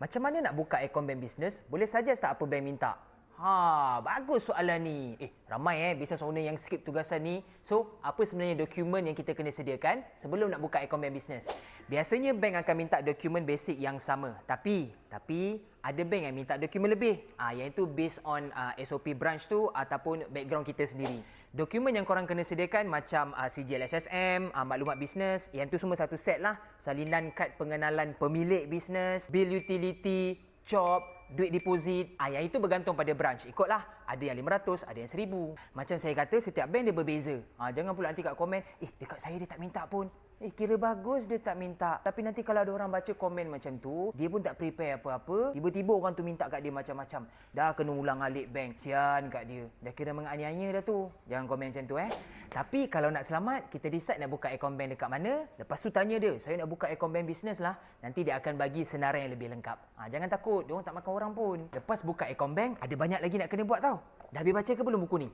Macam mana nak buka akaun bank bisnes? Boleh saja tak apa bank minta? Bagus soalan ni. Ramai business owner yang skip tugasan ni. So, apa sebenarnya dokumen yang kita kena sediakan sebelum nak buka akaun bank bisnes? Biasanya bank akan minta dokumen basic yang sama. Tapi ada bank yang minta dokumen lebih. Iaitu based on SOP branch tu ataupun background kita sendiri. Dokumen yang korang kena sediakan macam CGL SSM, maklumat bisnes, yang tu semua satu set lah. Salinan kad pengenalan pemilik bisnes, bil utility, job, duit deposit. Yang itu bergantung pada branch. Ikutlah. Ada yang 500, ada yang 1000. Macam saya kata, setiap bank dia berbeza. Jangan pula nanti kat komen, dekat saya dia tak minta pun. Kira bagus dia tak minta. Tapi nanti kalau ada orang baca komen macam tu, dia pun tak prepare apa-apa, tiba-tiba orang tu minta kat dia macam-macam. Dah kena ulang alik bank. Sian kat dia. Dah kira menganiaya dah tu. Jangan komen macam tu Tapi kalau nak selamat, kita decide nak buka akaun bank dekat mana. Lepas tu tanya dia, saya nak buka akaun bank bisnes lah. Nanti dia akan bagi senarai yang lebih lengkap. Jangan takut, dia orang tak makan orang pun. Lepas buka akaun bank, ada banyak lagi nak kena buat tau. Dah habis baca ke belum buku ni?